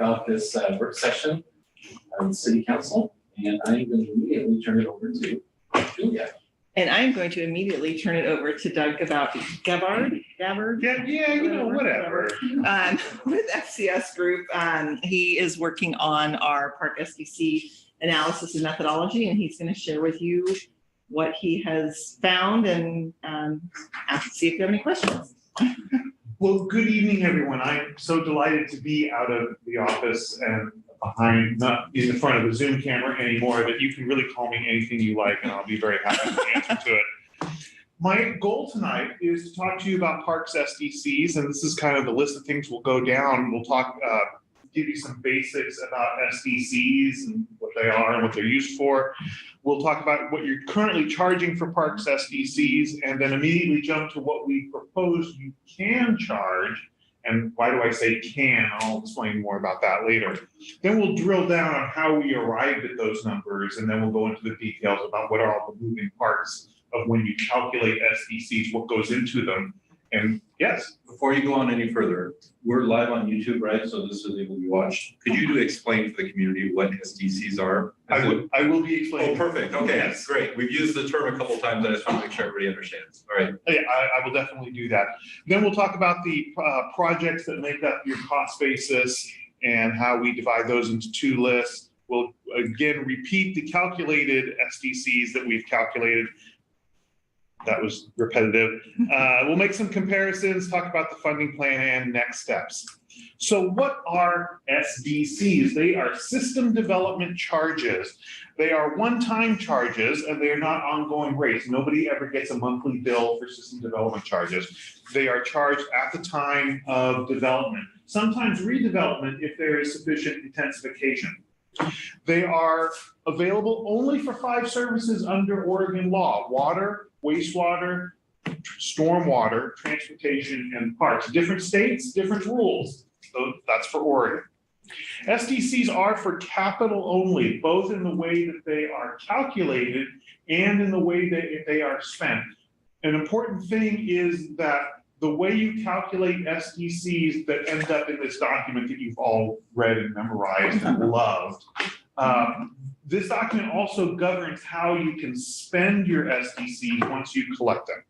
about this work session of the City Council, and I'm going to immediately turn it over to Julia. And I'm going to immediately turn it over to Doug Gabbard. Yeah, you know, whatever. With FCS Group. He is working on our Park SDC analysis and methodology, and he's going to share with you what he has found and see if you have any questions. Well, good evening, everyone. I'm so delighted to be out of the office and behind, not in the front of the Zoom camera anymore, that you can really call me anything you like, and I'll be very happy to answer to it. My goal tonight is to talk to you about Parks SDCs, and this is kind of the list of things we'll go down. We'll talk, give you some basics about SDCs and what they are and what they're used for. We'll talk about what you're currently charging for Parks SDCs, and then immediately jump to what we propose you can charge. And why do I say can? I'll explain more about that later. Then we'll drill down on how we arrived at those numbers, and then we'll go into the details about what are all the moving parts of when you calculate SDCs, what goes into them. And yes. Before you go on any further, we're live on YouTube, right? So this is able to be watched. Could you explain for the community what SDCs are? I will be explaining. Oh, perfect. Okay, yes. Great. We've used the term a couple of times. I just want to make sure everybody understands. All right. Yeah, I will definitely do that. Then we'll talk about the projects that make up your cost basis and how we divide those into two lists. We'll again repeat the calculated SDCs that we've calculated. That was repetitive. We'll make some comparisons, talk about the funding plan and next steps. So what are SDCs? They are system development charges. They are one-time charges, and they are not ongoing rates. Nobody ever gets a monthly bill for system development charges. They are charged at the time of development, sometimes redevelopment if there is sufficient intensification. They are available only for 5 services under Oregon law: water, wastewater, stormwater, transportation, and parks. Different states, different rules. So that's for Oregon. SDCs are for capital only, both in the way that they are calculated and in the way that they are spent. An important thing is that the way you calculate SDCs that end up in this document that you've all read and memorized and loved, this document also governs how you can spend your SDCs once you collect them.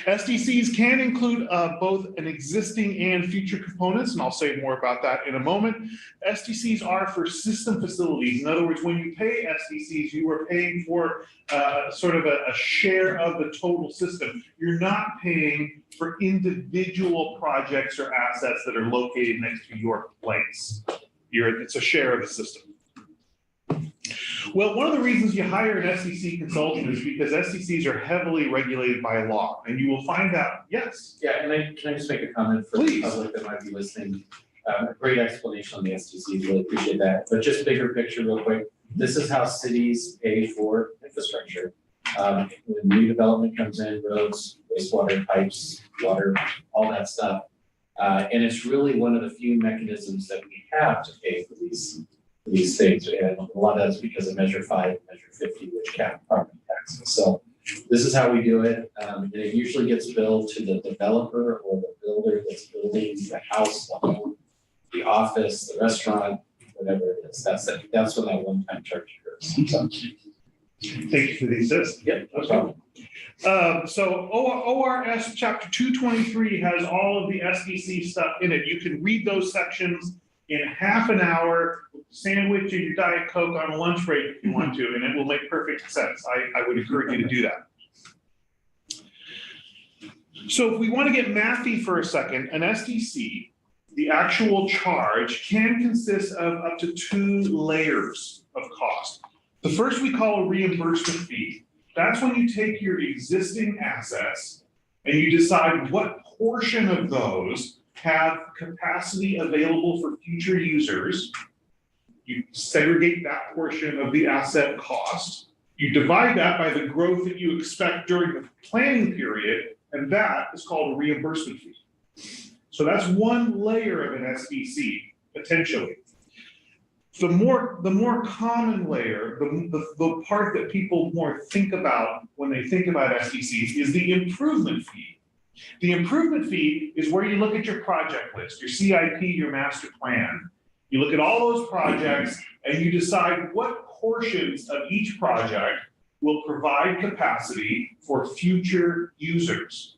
SDCs can include both an existing and future components, and I'll say more about that in a moment. SDCs are for system facilities. In other words, when you pay SDCs, you are paying for sort of a share of the total system. You're not paying for individual projects or assets that are located next to your place. It's a share of the system. Well, one of the reasons you hire an SDC consultant is because SDCs are heavily regulated by law, and you will find out, yes. Yeah, and can I just make a comment for Please. the public that might be listening? A great explanation on the SDCs, really appreciate that. But just bigger picture real quick, this is how cities pay for infrastructure. When new development comes in, roads, wastewater pipes, water, all that stuff. And it's really one of the few mechanisms that we have to pay for these things, and a lot of that's because of Measure 5 and Measure 50, which cap property taxes. So this is how we do it, and it usually gets billed to the developer or the builder that's building the house, the home, the office, the restaurant, whatever it is. That's when that one-time charge occurs. So, Thank you for the assist. yeah, no problem. So ORS chapter 223 has all of the SDC stuff in it. You can read those sections in half an hour, sandwich and your Diet Coke on a lunch break if you want to, and it will make perfect sense. I would encourage you to do that. So if we want to get mathy for a second, an SDC, the actual charge, can consist of up to 2 layers of cost. The first we call a reimbursement fee. That's when you take your existing assets and you decide what portion of those have capacity available for future users. You segregate that portion of the asset cost. You divide that by the growth that you expect during the planning period, and that is called a reimbursement fee. So that's one layer of an SDC, potentially. The more common layer, the part that people more think about when they think about SDCs is the improvement fee. The improvement fee is where you look at your project list, your CIP, your master plan, You look at all those projects and you decide what portions of each project will provide capacity for future users.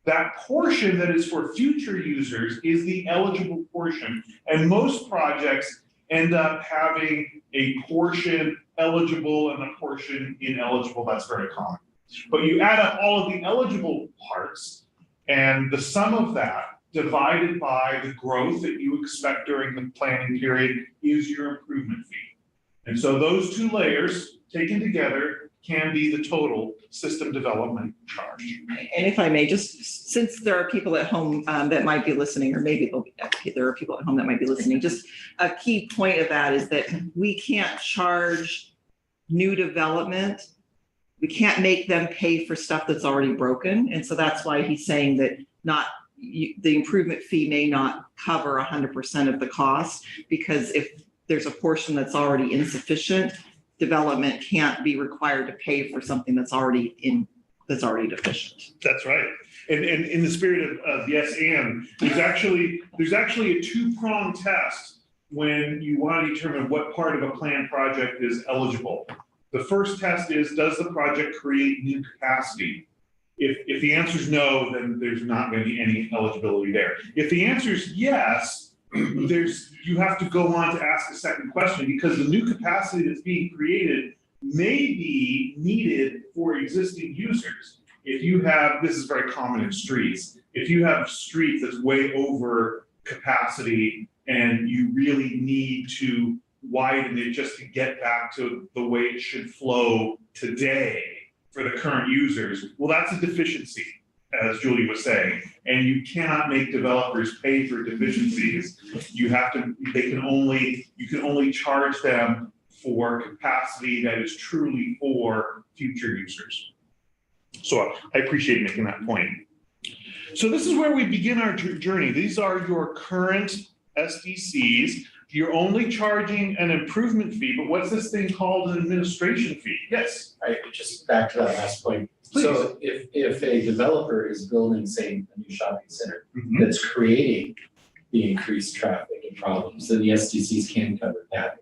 That portion that is for future users is the eligible portion, and most projects end up having a portion eligible and a portion ineligible. That's very common. But you add up all of the eligible parts, and the sum of that divided by the growth that you expect during the planning period is your improvement fee. And so those two layers taken together can be the total system development charge. And if I may, just since there are people at home that might be listening, or maybe there are people at home that might be listening, just a key point of that is that we can't charge new development. We can't make them pay for stuff that's already broken. And so that's why he's saying that the improvement fee may not cover 100% of the cost, because if there's a portion that's already insufficient, development can't be required to pay for something that's already deficient. That's right. And in the spirit of yes and, there's actually a two-pronged test when you want to determine what part of a planned project is eligible. The first test is, does the project create new capacity? If the answer is no, then there's not going to be any eligibility there. If the answer is yes, you have to go on to ask a second question, because the new capacity that's being created may be needed for existing users. If you have, this is very common in streets, if you have streets that's way over capacity and you really need to widen it just to get back to the way it should flow today for the current users, well, that's a deficiency, as Julie was saying, and you cannot make developers pay for deficiencies. You can only charge them for capacity that is truly for future users. So I appreciate making that point. So this is where we begin our journey. These are your current SDCs. You're only charging an improvement fee, but what's this thing called, an administration fee? Yes. I just back to that last point. Please. So if a developer is building, say, a new shopping center that's creating the increased traffic and problems, then the SDCs can cover that.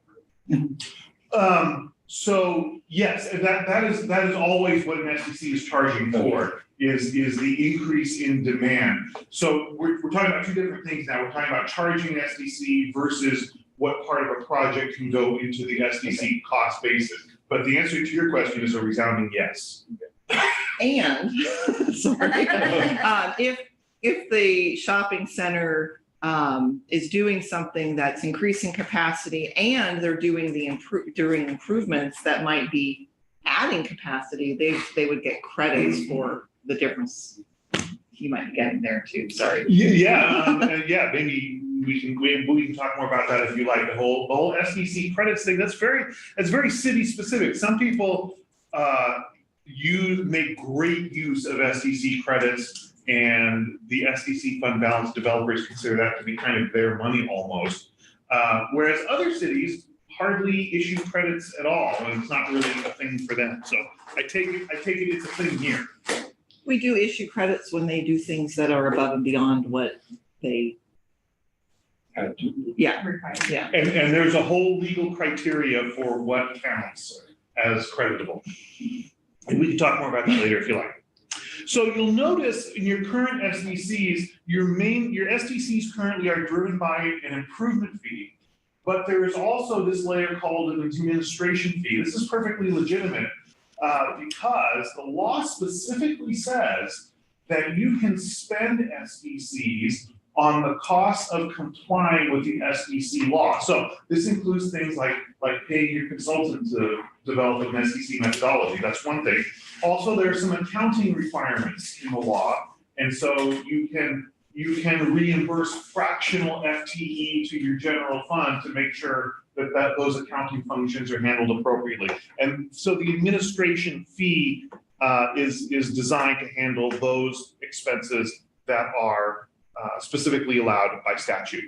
So yes, that is always what an SDC is charging for, is the increase in demand. So we're talking about two different things now. We're talking about charging SDC versus what part of a project can go into the SDC cost basis. But the answer to your question is a resounding yes. And sorry, if the shopping center is doing something that's increasing capacity and they're doing improvements that might be adding capacity, they would get credits for the difference. You might be getting there too. Sorry. Yeah. Maybe we can talk more about that if you like. The whole SDC credits thing. That's very city specific. Some people make great use of SDC credits, and the SDC fund balance developers consider that to be kind of their money almost. Whereas other cities hardly issue credits at all, and it's not really a thing for them. So I take it it's a thing here. We do issue credits when they do things that are above and beyond what they. Yeah. And there's a whole legal criteria for what counts as creditable. And we can talk more about that later if you like. So you'll notice in your current SDCs, your SDCs currently are driven by an improvement fee, but there is also this layer called an administration fee. This is perfectly legitimate because the law specifically says that you can spend SDCs on the cost of complying with the SDC law. So this includes things like paying your consultant to develop an SDC methodology. That's one thing. Also, there are some accounting requirements in the law, and so you can reimburse fractional FTE to your general fund to make sure that those accounting functions are handled appropriately. And so the administration fee is designed to handle those expenses that are specifically allowed by statute.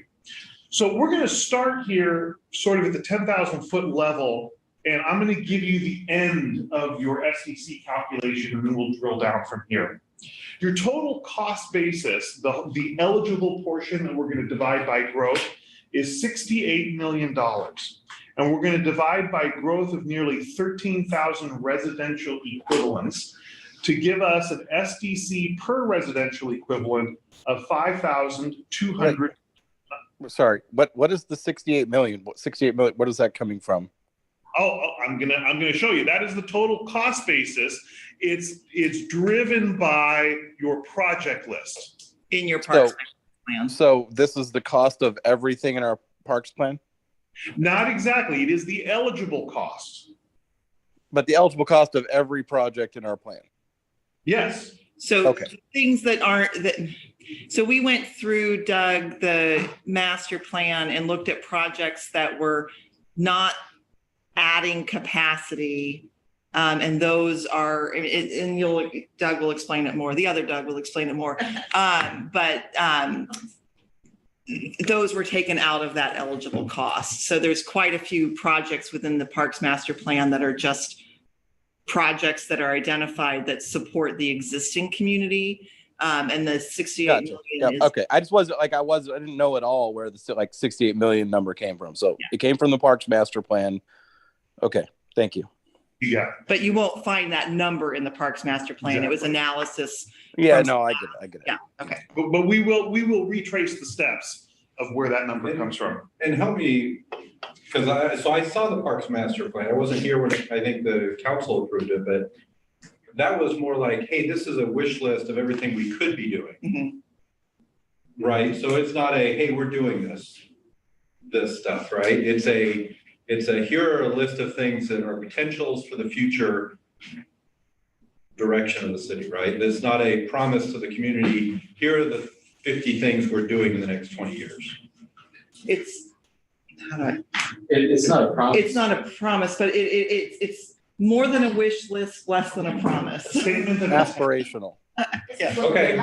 So we're going to start here sort of at the 10,000 foot level, and I'm going to give you the end of your SDC calculation, and then we'll drill down from here. Your total cost basis, the eligible portion that we're going to divide by growth, is $68 million. And we're going to divide by growth of nearly 13,000 residential equivalents to give us an SDC per residential equivalent of 5,200. Sorry, what is the 68 million? What 68 million? What is that coming from? I'm gonna show you. That is the total cost basis. It's driven by your project list. In your parks plan. So this is the cost of everything in our parks plan? Not exactly. It is the eligible cost. But the eligible cost of every project in our plan. Yes. So Okay. things that aren't that. So we went through, Doug, the master plan and looked at projects that were not adding capacity. And those are, and Doug will explain it more. The other Doug will explain it more. But those were taken out of that eligible cost. So there's quite a few projects within the Parks Master Plan that are just projects that are identified that support the existing community. And the 68 Gotcha. million Yep. is, Okay. I didn't know at all where the 68 million number came from. So it came from the Parks Master Plan. Okay. Thank you. Yeah. but you won't find that number in the Parks Master Plan. It was analysis. Yeah, From- no, I get it. Yeah. Okay. But we will retrace the steps of where that number comes from. And help me, because I saw the Parks Master Plan. I wasn't here when I think the council approved it, but that was more like, hey, this is a wish list of everything we could be doing. Mhm. Right? So it's not a, hey, we're doing this stuff, right? It's a, here are a list of things that are potentials for the future direction of the city, right? It's not a promise to the community, here are the 50 things we're doing in the next 20 years. It's, how do I, It's not a promise. it's not a promise, but it's more than a wish list, less than a promise. Statement of Aspirational. Yeah. Okay.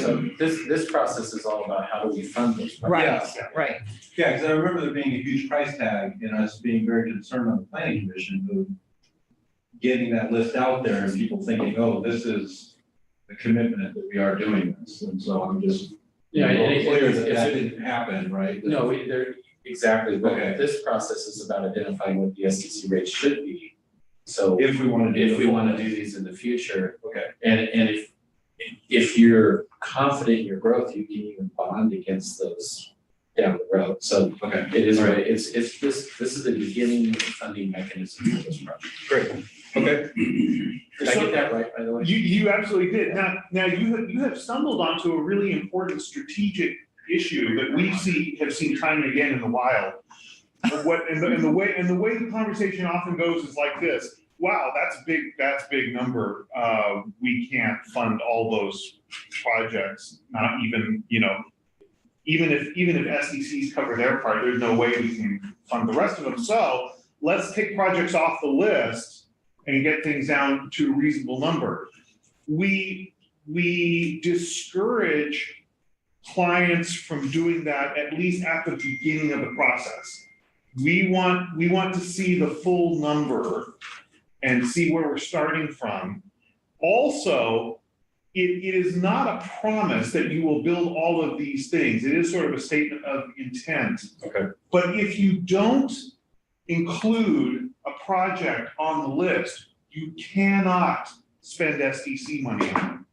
So this process is all about how do we fund those Right, projects. right. Yeah, because I remember there being a huge price tag and us being very concerned on the planning commission of getting that list out there and people thinking, oh, this is the commitment that we are doing this. And so I'm just Yeah, clear that it's- that didn't happen, right? No, they're exactly, but Okay. this process is about identifying what the SDC rates should be. So If we want to do. if we want to do these in the future, Okay. and if you're confident in your growth, you can even bond against those down the road. So Okay. it is right, it's this is the beginning of the funding mechanism for this project. Great. Okay. Did I get that right, by the way? You absolutely did. Now you have stumbled onto a really important strategic issue that we have seen time and again in the wild. The way the conversation often goes is like this. Wow, that's big number. We can't fund all those projects. Not even, even if SDCs cover their part, there's no way we can fund the rest of them. So let's take projects off the list and get things down to a reasonable number. We discourage clients from doing that, at least at the beginning of the process. We want to see the full number and see where we're starting from. Also, it is not a promise that you will build all of these things. It is sort of a statement of intent. Okay. But if you don't include a project on the list, you cannot spend SDC money on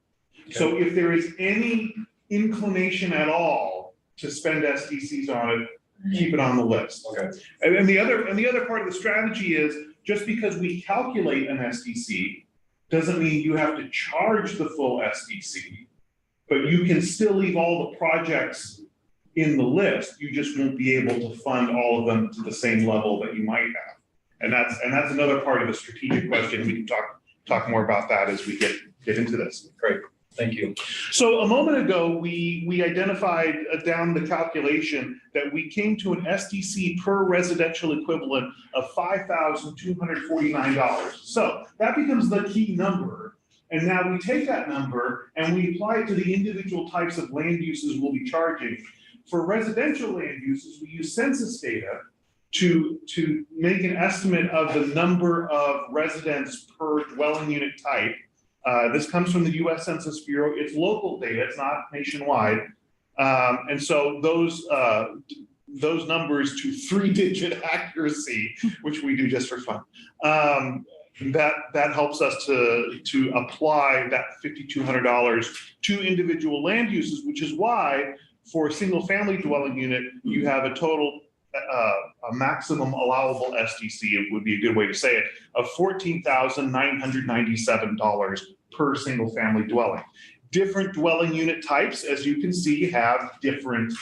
it. So if there is any inclination at all to spend SDCs on it, keep it on the list. Okay. And the other part of the strategy is, just because we calculate an SDC doesn't mean you have to charge the full SDC, but you can still leave all the projects in the list. You just won't be able to fund all of them to the same level that you might have. And that's another part of the strategic question. We can talk more about that as we get into this. Great. Thank you. So a moment ago, we identified down the calculation that we came to an SDC per residential equivalent of $5,249. So that becomes the key number. And now we take that number and we apply it to the individual types of land uses we'll be charging. For residential land uses, we use census data to make an estimate of the number of residents per dwelling unit type. This comes from the US Census Bureau. It's local data, it's not nationwide. And so those those numbers to 3-digit accuracy, which we do just for fun. That helps us to apply that $5,200 to individual land uses, which is why for a single family dwelling unit, you have a total, a maximum allowable SDC, it would be a good way to say it, of $14,997 per single family dwelling. Different dwelling unit types, as you can see, have different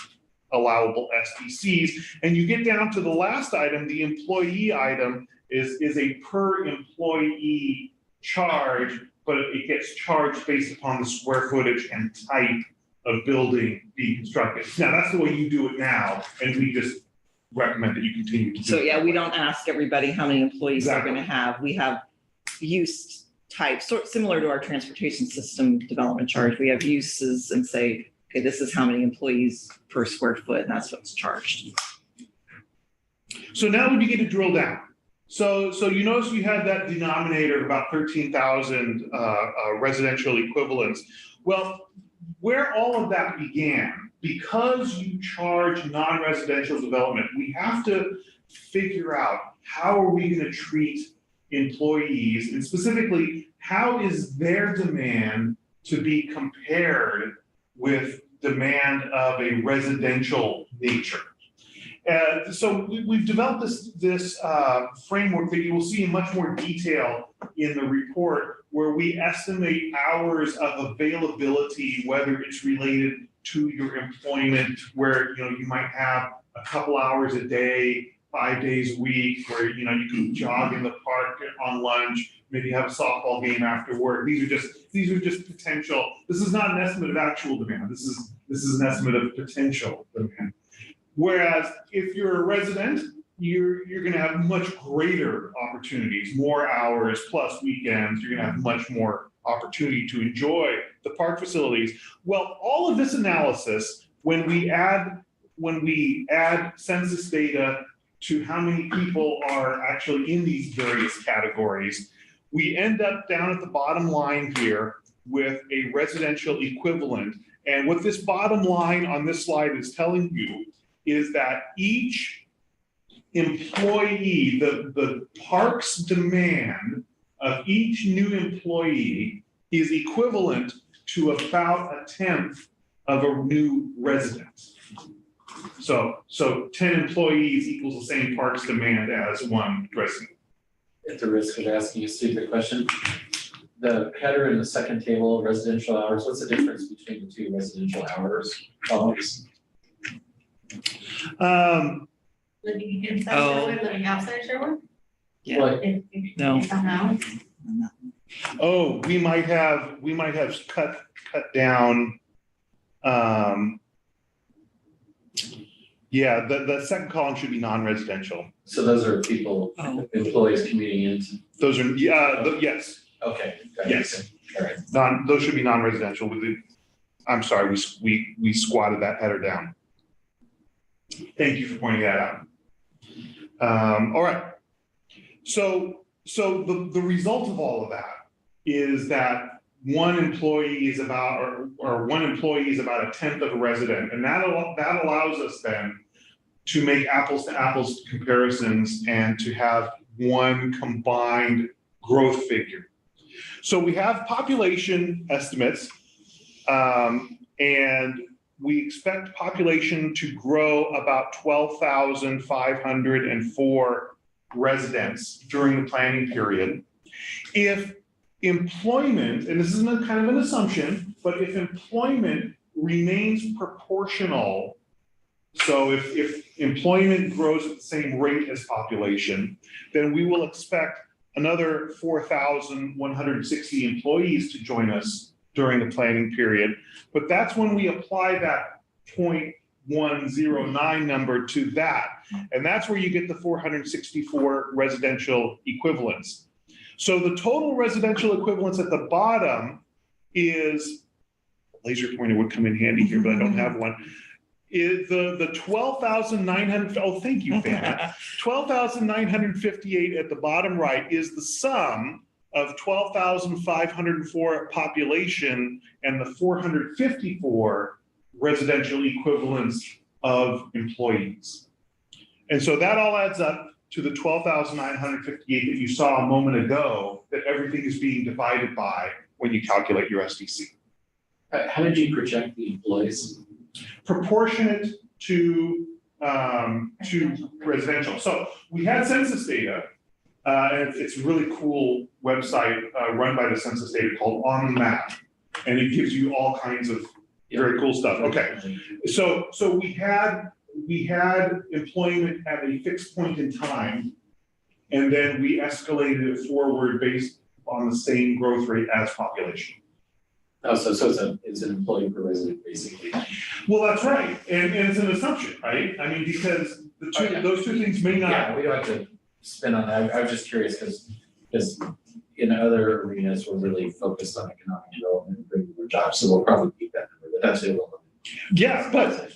allowable SDCs. And you get down to the last item, the employee item is a per employee charge, but it gets charged based upon the square footage and type of building being constructed. Now, that's the way you do it now, and we just recommend that you continue to do it. So yeah, we don't ask everybody how many employees they're Exactly. gonna have. We have use types, sort similar to our transportation system development charge. We have uses and say, okay, this is how many employees per square foot, and that's what's charged. So now we begin to drill down. So you notice we had that denominator of about 13,000 residential equivalents. Well, where all of that began, because you charge non-residential development, we have to figure out how are we going to treat employees, and specifically, how is their demand to be compared with demand of a residential nature. So we've developed this framework that you will see in much more detail in the report, where we estimate hours of availability, whether it's related to your employment, where you might have a couple hours a day, 5 days a week, where you can jog in the park on lunch, maybe have a softball game after work. These are just potential. This is not an estimate of actual demand. This is an estimate of potential demand. Whereas if you're a resident, you're going to have much greater opportunities, more hours plus weekends. You're going to have much more opportunity to enjoy the park facilities. Well, all of this analysis, when we add census data to how many people are actually in these various categories, we end up down at the bottom line here with a residential equivalent. And what this bottom line on this slide is telling you is that each employee, the park's demand of each new employee is equivalent to about 1/10 of a new resident. So 10 employees equals the same park's demand as one resident. At the risk of asking a stupid question, the header in the second table, residential hours, what's the difference between the two residential hours columns? Living inside Oh. Sherwood, living outside Sherwood? Yeah. What, No. Somehow. Oh, we might have cut down. Yeah, the second column should be non-residential. so those are people, Oh. employees commuting into, Those are, yes, okay. got it. Yes. All right. those should be non-residential. I'm sorry, we squatted that header down. Thank you for pointing that out. All right. So the result of all of that is that one employee is about, or one employee is about 1/10 of a resident, and that allows us then to make apples to apples comparisons and to have one combined growth figure. So we have population estimates, and we expect population to grow about 12,504 residents during the planning period. If employment, and this is kind of an assumption, but if employment remains proportional, so if employment grows at the same rate as population, then we will expect another 4,160 employees to join us during the planning period. But that's when we apply that 0.109 number to that. And that's where you get the 464 residential equivalents. So the total residential equivalents at the bottom is, laser pointer would come in handy here, but I don't have one. Is the 12,900, oh, thank you, Vanna. 12,958 at the bottom right is the sum of 12,504 population and the 454 residential equivalents of employees. And so that all adds up to the 12,958 that you saw a moment ago, that everything is being divided by when you calculate your SDC. How did you project the employees? Proportionate to residential. So we had census data, and it's a really cool website run by the census data called On the Map, and it gives you all kinds of very cool stuff. Okay, so we had employment at a fixed point in time, and then we escalated it forward based on the same growth rate as population. Oh, so it's an employee per resident, basically. Well, that's right, and it's an assumption, right? I mean, because those two things may not. Yeah, we don't have to spin on that. I was just curious because in other arenas, we're really focused on economic development and bringing more jobs, so we'll probably keep that number, but that's it. Yeah, but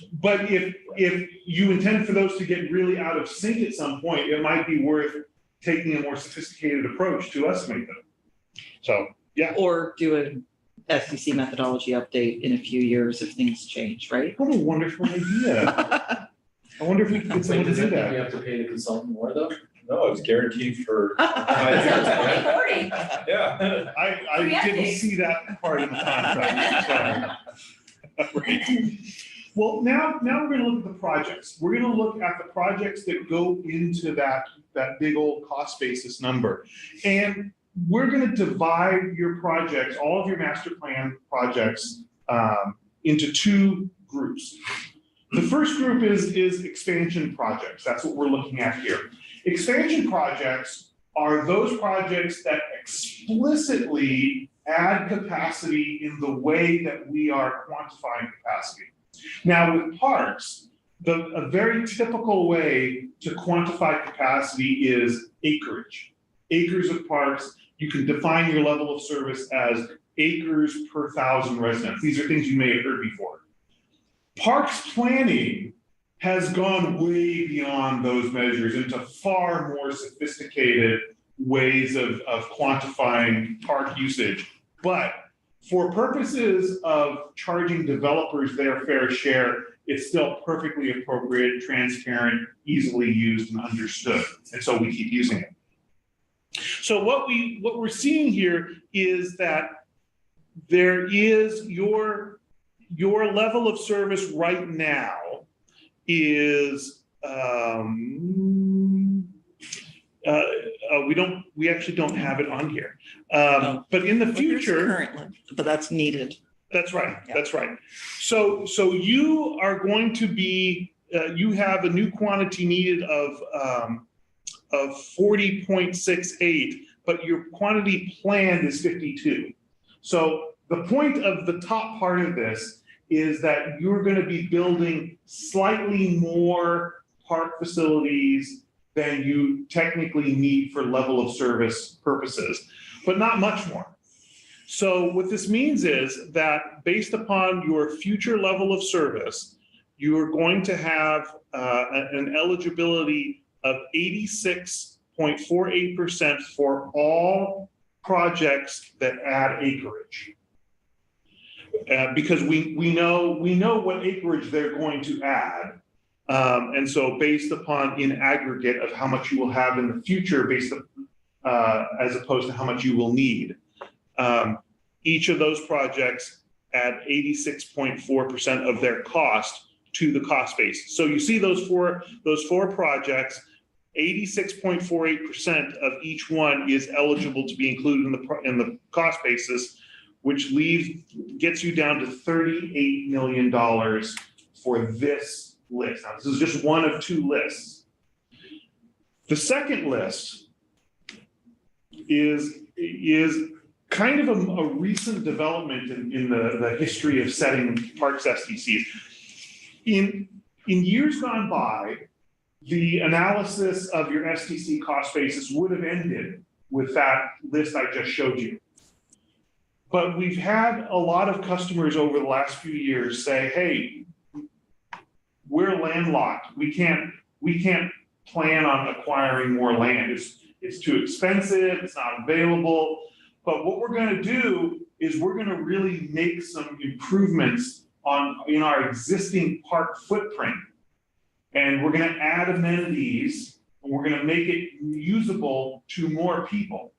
if you intend for those to get really out of sync at some point, it might be worth taking a more sophisticated approach to estimate them. So, yeah. Or do an SDC methodology update in a few years if things change, right? What a wonderful idea. I wonder if we could get someone to Does do that mean we that. have to pay the consultant more though? No, it's guaranteed for 5 years, right? Yeah. I didn't see that part in the contract. Sorry. Right. Well, now we're going to look at the projects. We're going to look at the projects that go into that big old cost basis number. And we're going to divide your projects, all of your master plan projects, into two groups. The first group is expansion projects. That's what we're looking at here. Expansion projects are those projects that explicitly add capacity in the way that we are quantifying capacity. Now with parks, a very typical way to quantify capacity is acreage. Acres of parks, you can define your level of service as acres per 1,000 residents. These are things you may have heard before. Parks planning has gone way beyond those measures into far more sophisticated ways of quantifying park usage. But for purposes of charging developers their fair share, it's still perfectly appropriate, transparent, easily used, and understood. And so we keep using it. So what we're seeing here is that there is your level of service right now is we actually don't have it on here. But in the future, Currently, but that's needed. that's right. Yeah. That's right. So you are going to be you have a new quantity needed of 40.68, but your quantity planned is 52. So the point of the top part of this is that you're going to be building slightly more park facilities than you technically need for level of service purposes, but not much more. So what this means is that based upon your future level of service, you are going to have an eligibility of 86.48% for all projects that add acreage. Because we know what acreage they're going to add. And so based upon in aggregate of how much you will have in the future based on, as opposed to how much you will need, each of those projects add 86.4% of their cost to the cost base. So you see those four projects, 86.48% of each one is eligible to be included in the cost basis, which gets you down to $38 million for this list. Now, this is just one of two lists. The second list is kind of a recent development in the history of setting Parks SDCs. In years gone by, the analysis of your SDC cost basis would have ended with that list I just showed you. But we've had a lot of customers over the last few years say, hey, we're landlocked. We can't plan on acquiring more land. It's too expensive, it's not available. But what we're gonna do is we're gonna really make some improvements in our existing park footprint And we're gonna add amenities, and we're gonna make it usable to more people.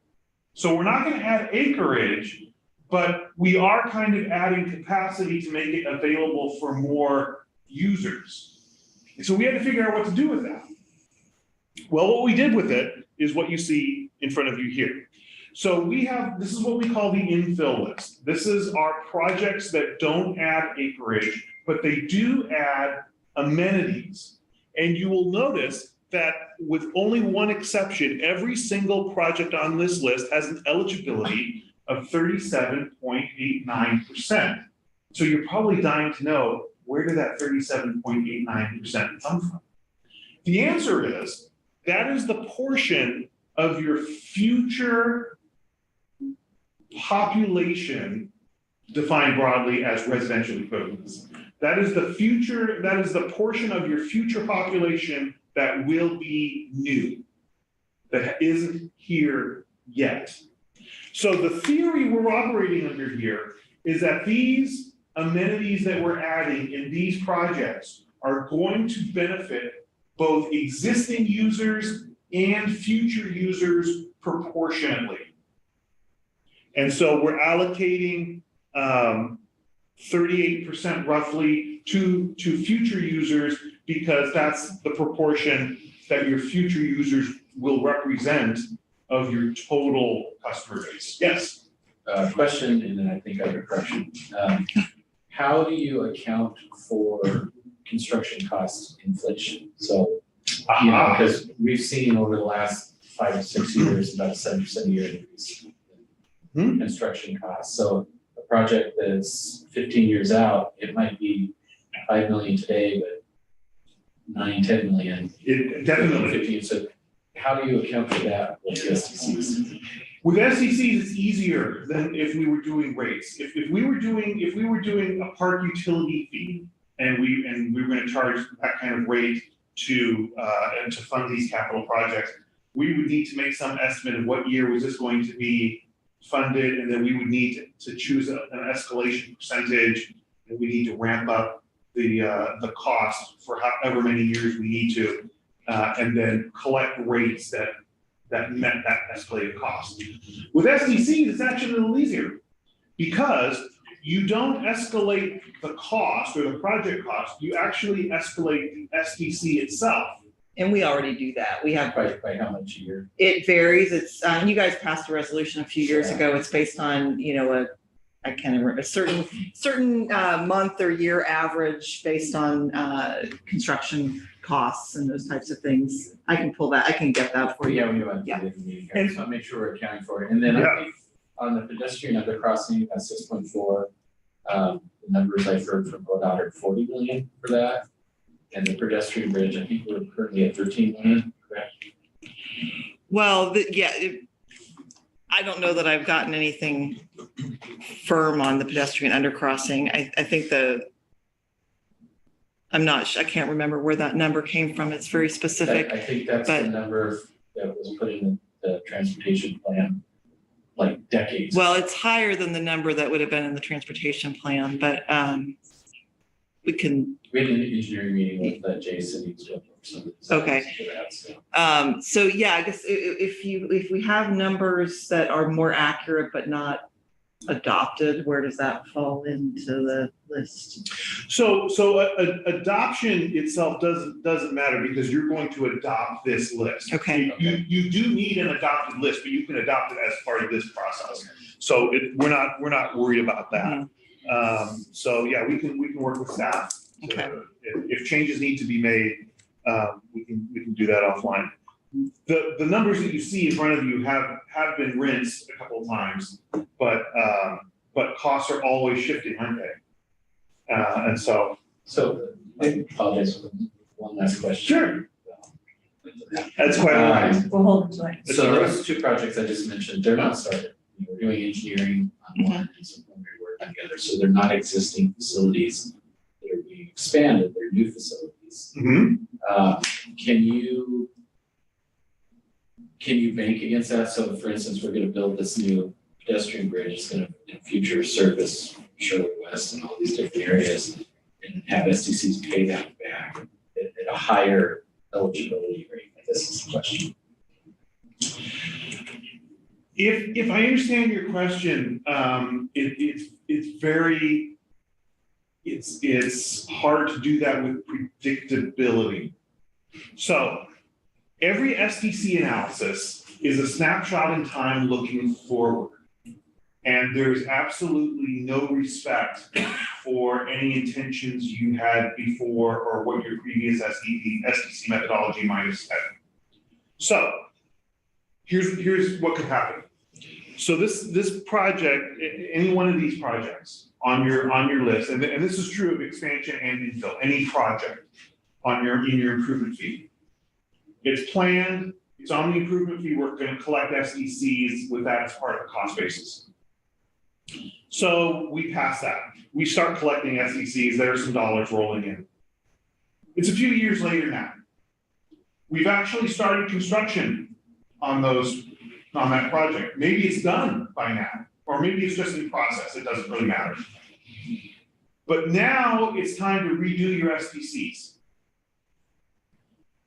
So we're not gonna add acreage, but we are kind of adding capacity to make it available for more users. And so we had to figure out what to do with that. Well, what we did with it is what you see in front of you here. So we have, this is what we call the infill list. This is our projects that don't add acreage, but they do add amenities. And you will notice that with only one exception, every single project on this list has an eligibility of 37.89%. So you're probably dying to know, where did that 37.89% come from? The answer is, that is the portion of your future population defined broadly as residential equivalents. That is the future, that is the portion of your future population that will be new, that isn't here yet. So the theory we're operating under here is that these amenities that we're adding in these projects are going to benefit both existing users and future users proportionately. And so we're allocating 38% roughly to future users, because that's the proportion that your future users will represent of your total customer base. Yes? Question, and then I think I have a correction. How do you account for construction cost inflation? So, you know, because we've seen over the last 5 to 6 years about a 7% a year increase in construction costs. So a project that's 15 years out, it might be 5 million today, but 9, 10 million. It definitely. 15. So how do you account for that with the SDCs? With SDCs, it's easier than if we were doing rates. If we were doing a park utility fee, and we were going to charge that kind of rate to fund these capital projects, we would need to make some estimate of what year was this going to be funded, and then we would need to choose an escalation percentage, and we need to ramp up the cost for however many years we need to, and then collect rates that met that escalated cost. With SDCs, it's actually a little easier, because you don't escalate the cost or the project cost, you actually escalate the SDC itself. And we already do that. We have, By how much a year? it varies. It's, you guys passed a resolution a few years ago. It's based on, you know, I can't remember, a certain month or year average based on construction costs and those types of things. I can pull that, I can get that for you. Yeah, we went Yeah. to the meeting, I just want to make sure we're accounting for it. And then I think on the pedestrian undercrossing, at 6.4, the numbers I've heard from ODOT are 40 million for that. And the pedestrian bridge, I think we're currently at 13 million, correct? Well, I don't know that I've gotten anything firm on the pedestrian undercrossing. I think I can't remember where that number came from. It's very specific. I think that's the number that was put in the transportation plan, like decades. Well, it's higher than the number that would have been in the transportation plan, but we had an engineering meeting with Jason. He's looking for some of these Okay. items for that, so. So yeah, I guess if we have numbers that are more accurate but not adopted, where does that fall into the list? So adoption itself doesn't matter, because you're going to adopt this list. Okay. You do need an adopted list, but you can adopt it as part of this process. So we're not worried about that. So yeah, we can work with staff. Okay. If changes need to be made, we can do that offline. The numbers that you see in front of you have been rinsed a couple of times, but costs are always shifting, aren't they? And so. So I apologize for one last question. Sure. That's quite all right. We'll hold it to it. So those two projects I just mentioned, they're not started. We're doing engineering on one and some preliminary work on the other. So they're not existing facilities that are being expanded, they're new facilities. Can you bank against that? So for instance, we're going to build this new pedestrian bridge. It's going to in future service Sherwood West and all these different areas, and have SDCs pay that back at a higher eligibility rate? I guess is the question. If I understand your question, it's hard to do that with predictability. So every SDC analysis is a snapshot in time looking forward. And there's absolutely no respect for any intentions you had before or what your previous SDC methodology might have said. So here's what could happen. So this project, any one of these projects on your list, and this is true of expansion and infill, any project in your improvement fee. It's planned, it's on the improvement fee, we're going to collect SDCs with that as part of the cost basis. So we pass that. We start collecting SDCs, there's some dollars rolling in. It's a few years later now. We've actually started construction on that project. Maybe it's done by now, or maybe it's just in process, it doesn't really matter. But now it's time to redo your SDCs.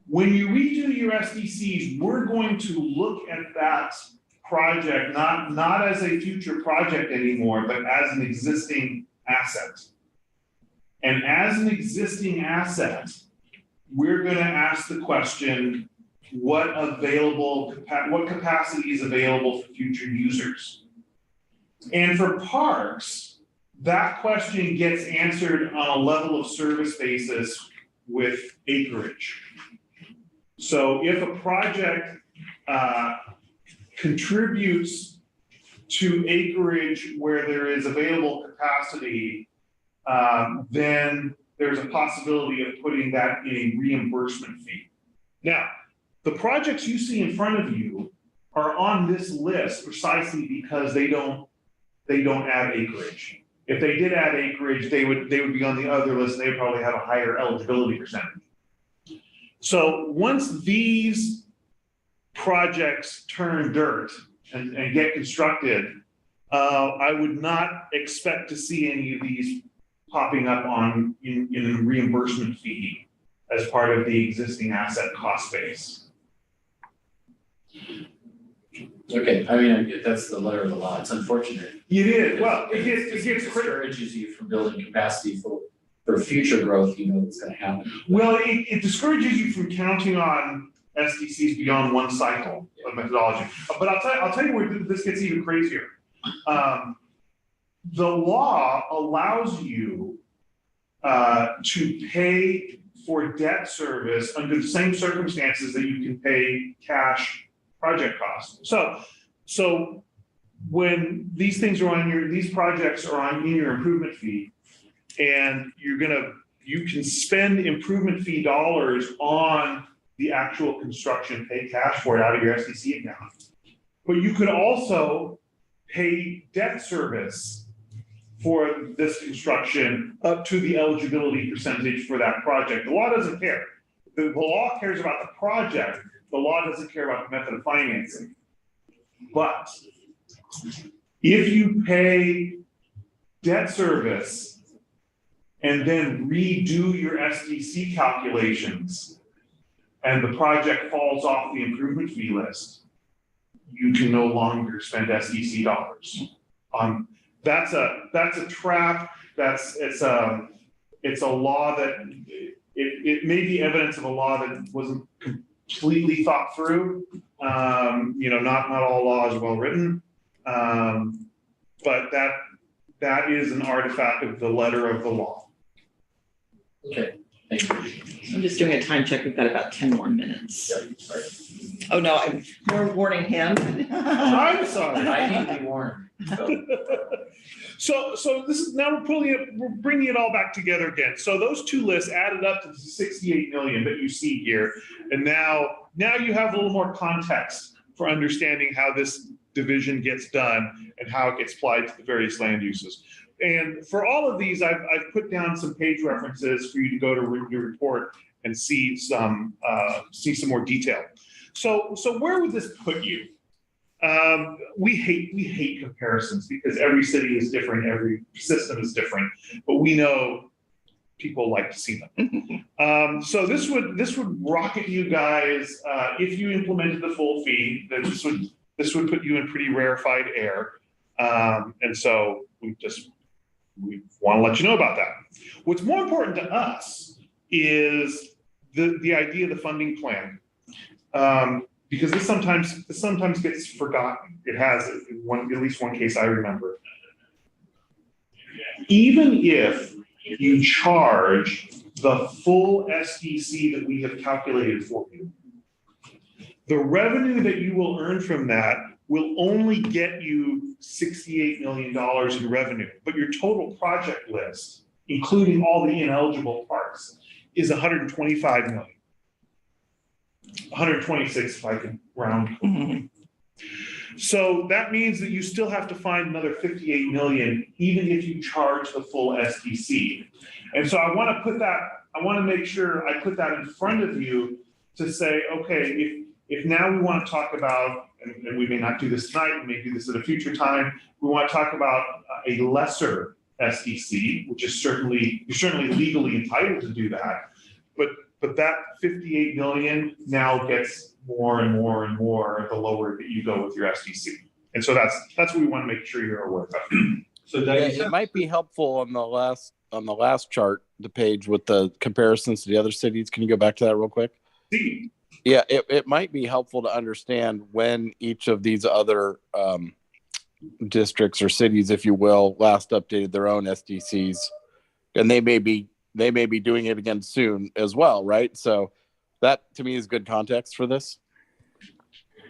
When you redo your SDCs, we're going to look at that project not as a future project anymore, but as an existing asset. And as an existing asset, we're going to ask the question, what capacity is available for future users? And for parks, that question gets answered on a level of service basis with acreage. So if a project contributes to acreage where there is available capacity, then there's a possibility of putting that in a reimbursement fee. Now, the projects you see in front of you are on this list precisely because they don't add acreage. If they did add acreage, they would be on the other list, and they would probably have a higher eligibility percentage. So once these projects turn dirt and get constructed, I would not expect to see any of these popping up in a reimbursement fee as part of the existing asset cost base. Okay, I mean, that's the letter of the law. It's unfortunate. It is. Well, it discourages you from building capacity for future growth. You know that's going to happen. Well, it discourages you from counting on SDCs beyond one cycle of methodology. But I'll tell you where this gets even crazier. The law allows you to pay for debt service under the same circumstances that you can pay cash project costs. So when these things are on these projects are in your improvement fee, and you can spend improvement fee dollars on the actual construction, pay cash for it out of your SDC account. But you could also pay debt service for this construction up to the eligibility percentage for that project. The law doesn't care. The law cares about the project. The law doesn't care about the method of financing. But if you pay debt service and then redo your SDC calculations and the project falls off the improvement fee list, you can no longer spend SDC dollars. That's a trap. It's a law that it may be evidence of a law that wasn't completely thought through. Not all law is well written, but that is an artifact of the letter of the law. Okay, thank you. I'm just doing a time check. We've got about 10 more minutes. Yep, sorry. Oh, no, we're warning him. I'm sorry. I need to be warned. So this is now we're bringing it all back together again. So those two lists added up to the 68 million that you see here, and now you have a little more context for understanding how this division gets done and how it gets applied to the various land uses. And for all of these, I've put down some page references for you to go to your report and see some more detail. So where would this put you? We hate comparisons because every city is different, every system is different. But we know people like to see them. So this would rocket you guys, if you implemented the full fee, then this would put you in pretty rarefied air. And so we want to let you know about that. What's more important to us is the idea of the funding plan. Because this sometimes gets forgotten. It has at least one case I remember. Even if you charge the full SDC that we have calculated for you, the revenue that you will earn from that will only get you $68 million in revenue, but your total project list, including all the ineligible parks, is 125 million. 126 if I can round. Mhm. So that means that you still have to find another 58 million, even if you charge the full SDC. And so I want to make sure I put that in front of you to say, okay, if now we want to talk about, and we may not do this tonight, we may do this at a future time, we want to talk about a lesser SDC, which is you're certainly legally entitled to do that. But that 58 million now gets more and more and more the lower that you go with your SDC. And so that's what we want to make sure you're aware of. So Yeah, it might be helpful on the last chart, the page with the comparisons to the other cities. Can you go back to that real quick? See, Yeah, it might be helpful to understand when each of these other districts or cities, if you will, last updated their own SDCs, and they may be doing it again soon as well, right? So that to me is good context for this.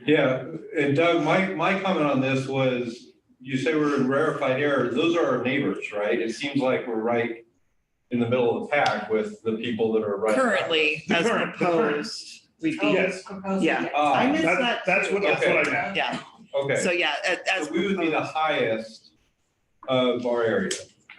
Yeah, and Doug, my comment on this was, you say we're in rarefied air. Those are our neighbors, right? It seems like we're right in the middle of the pack with the people that are right. Currently, The as current. proposed, we'd be, Yes. yeah. I missed that. That's what I meant. Yeah, Okay. so yeah, as So we would be the proposed. highest of our area.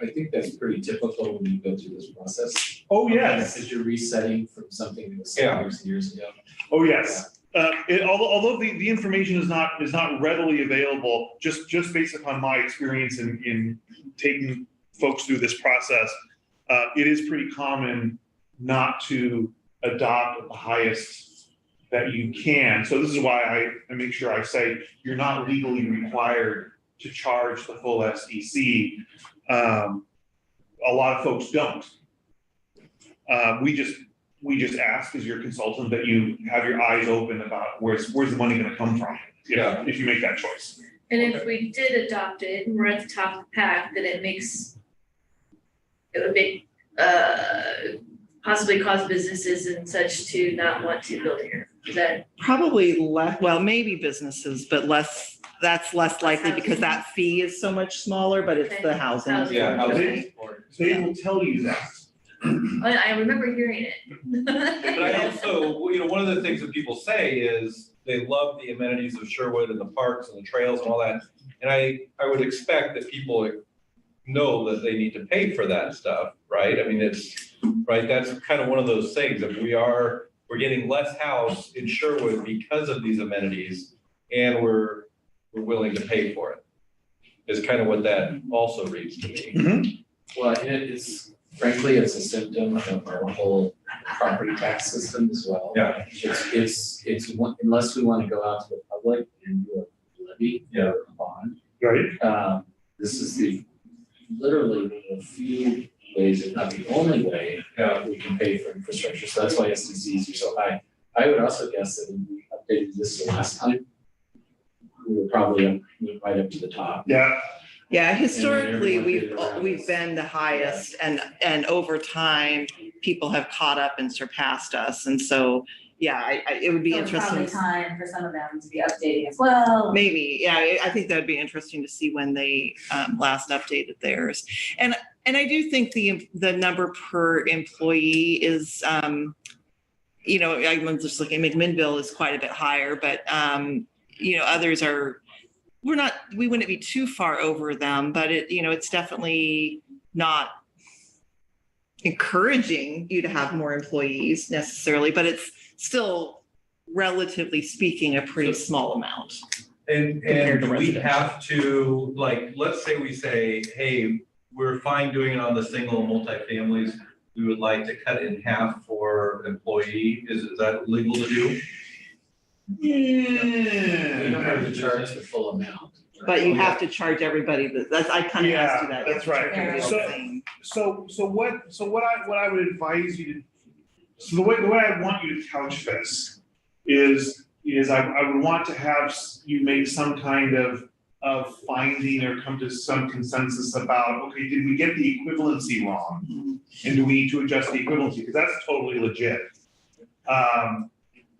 I think that's pretty typical when you go through this process. Oh, yes. Because you're resetting from something that was Yeah. years and years ago. Oh, yes. Although the information is not readily available, just based upon my experience in taking folks through this process, it is pretty common not to adopt the highest that you can. So this is why I make sure I say you're not legally required to charge the full SDC. A lot of folks don't. We just ask as your consultant that you have your eyes open about where's the money going to come from, if you make that choice. And if we did adopt it, and we're at the top of the pack, then it would make, possibly cause businesses and such to not want to build here. Is that? Probably less, well, maybe businesses, but that's less likely because that fee is so much smaller, but it's the housing. Yeah, housing. They will tell you that. I remember hearing it. But I also, one of the things that people say is they love the amenities of Sherwood and the parks and the trails and all that. And I would expect that people know that they need to pay for that stuff, right? I mean, that's kind of one of those things that we're getting less house in Sherwood because of these amenities, and we're willing to pay for it. Is kind of what that also reads to me. Mm-hmm. Well, frankly, it's a symptom of our whole property tax system as well. Yeah. Unless we want to go out to the public and do a levy or a bond. Right. This is literally a few ways, if not the only way, we can pay for infrastructure. So that's why SDCs are so high. I would also guess that when we updated this the last time, we were probably right up to the top. Yeah. Yeah, historically, everyone we've been the highest and over time, people have caught up and surpassed us. And so, yeah, it would be So it's interesting. probably time for some of them to be updating as well. Maybe, yeah, I think that'd be interesting to see when they last updated theirs. And I do think the number per employee is, I'm just looking, McMinnville is quite a bit higher, but others are, we wouldn't be too far over them, but it's definitely not encouraging you to have more employees necessarily, but it's still, relatively speaking, a pretty small amount. And Compared to we residential. have to, let's say we say, hey, we're fine doing it on the single and multifamilies. we would like to cut it in half for employee. Is that legal to do? We don't have to Yeah. charge the full amount. But you have to charge everybody, that's, I kind of asked you Yeah, that. that's right. Everybody So- the same. What I would advise you to, so the way I want you to couch this is I would want to have you make some kind of finding or come to some consensus about, okay, did we get the equivalency wrong? And do we need to adjust the equivalency? Because that's totally legit.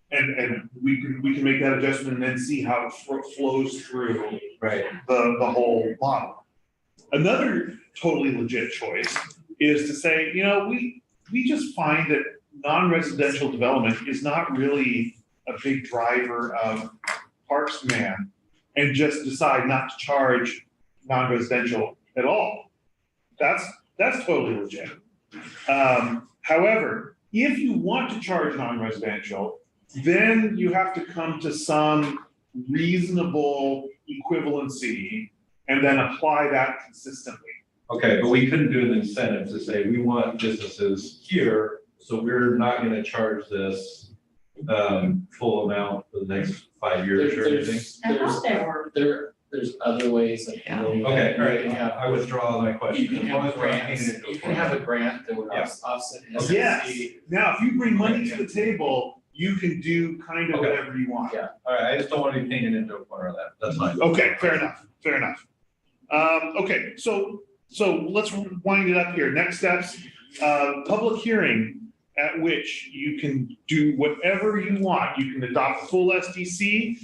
And we can make that adjustment and then see how it flows through Right. the whole model. Another totally legit choice is to say, we just find that non-residential development is not really a big driver of parks demand, and just decide not to charge non-residential at all. That's totally legit. However, if you want to charge non-residential, then you have to come to some reasonable equivalency and then apply that consistently. Okay, but we couldn't do an incentive to say, we want businesses here, so we're not gonna charge this full amount for the next 5 years or anything? I thought there were. There's other ways of handling that. Okay, all You right, can have- I withdraw my question. You can As long have as we're not grants, painting it you to can a have a corner. grant that would Yeah. offset. Yes. SDC. Now, if you bring money to the table, you can do kind of Okay. whatever you want. Yeah. All right, I just don't want to be painted into a corner of that. That's fine. Okay, fair enough. Okay, so let's wind it up here. Next steps, public hearing at which you can do whatever you want. You can adopt full SDC.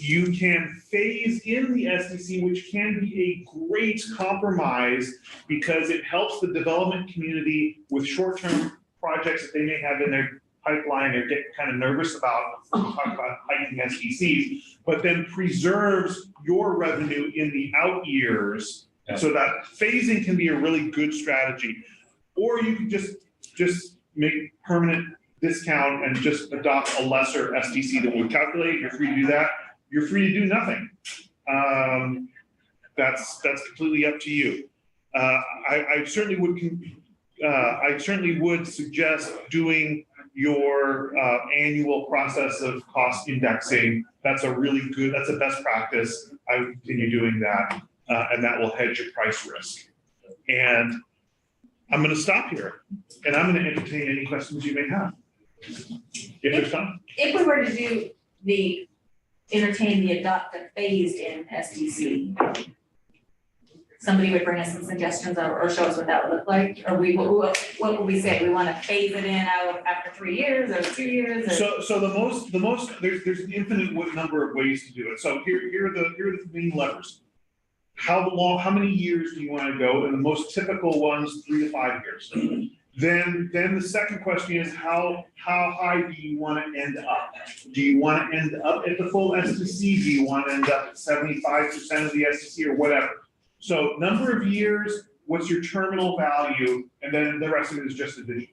You can phase in the SDC, which can be a great compromise because it helps the development community with short-term projects that they may have in their pipeline or get kind of nervous about when we talk about hiking SDCs, but then preserves your revenue in the out years. Yeah. So that phasing can be a really good strategy. Or you can just make permanent discount and just adopt a lesser SDC that would calculate. You're free to do that. You're free to do nothing. That's completely up to you. I certainly would suggest doing your annual process of cost indexing. That's a best practice. I would continue doing that, and that will hedge your price risk. And I'm going to stop here, and I'm going to entertain any questions you may have. If there's time. If we were to do entertain the adopt the phased in SDC, somebody would bring us some suggestions or show us what that would look like, or what would we say? We want to phase it in out after 3 years or 2 years? Or? So the most there's an infinite number of ways to do it. So here are the main levers. How many years do you want to go? And the most typical ones, 3 to 5 years. Then the second question is how high do you want to end up? Do you want to end up at the full SDC? Do you want to end up at 75% of the SDC or whatever? So number of years, what's your terminal value, and then the rest of it is just addition.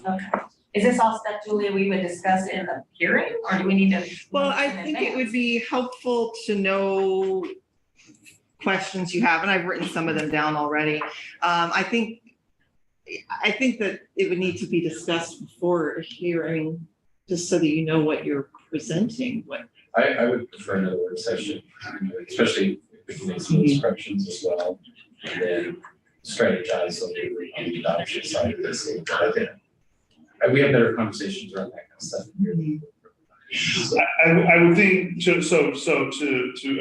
Okay. Is this all stuff, Julia, we would discuss in the hearing, or do we need to? Well, I think it would be helpful to know questions you have, and I've written some of them down already. I think that it would need to be discussed before a hearing, just so that you know what you're presenting. I would prefer another work session, especially if we can make some instructions as well. And then strategize on the adoption side of this. We have better conversations around that kind of stuff. I would think to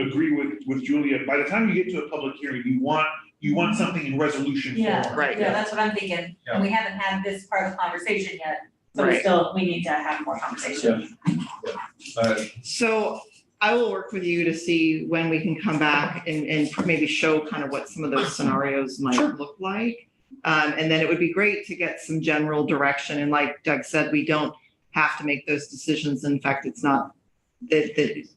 agree with Julia, by the time you get to a public hearing, you want something in resolution form. Yeah, Right. yeah, that's what I'm thinking, Yeah. and we haven't had this part of the conversation yet, so Right. we need to have more conversation. So I will work with you to see when we can come back and maybe show kind of what some of those scenarios might look like. And then it would be great to get some general direction. And like Doug said, we don't have to make those decisions. In fact, it's not that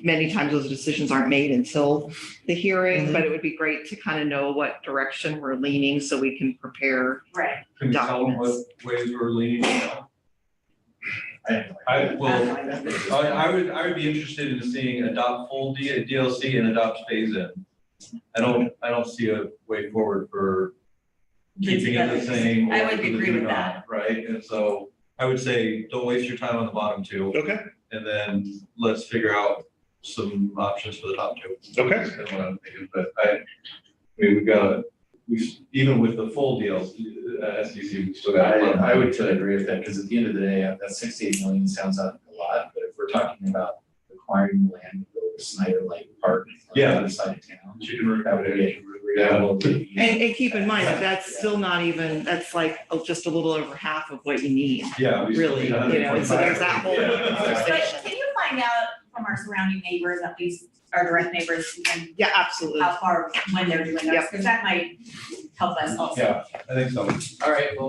many times those decisions aren't made until the hearing, but it would be great to kind of know what direction we're leaning so we can prepare. Right. Can you tell them what ways we're leaning now? I would be interested in seeing adopt full DLC and adopt phase in. I don't see a way forward for keeping it the same. I would or agree with that. Right, and so I would say, don't waste your time on the bottom two, Okay, and then let's figure out some options for the top two. Okay. That's kind of what I'm thinking, but I mean, even with the full deals, SDC, we still got. I would totally agree with that, because at the end of the day, that 68 million sounds like a lot, but if we're talking about acquiring land to build a Snyder Lake Park on the other side of town, that would be reality. And keep in mind that that's still not even, that's like just a little over half of what you need, Yeah. we still really, need you know, so there's that whole Yeah. But conversation. can you find out from our surrounding neighbors, at least our direct neighbors, even Yeah, absolutely. how far, when they're doing this? Yep. Because that might help us also. Yeah, I think so. All right, well,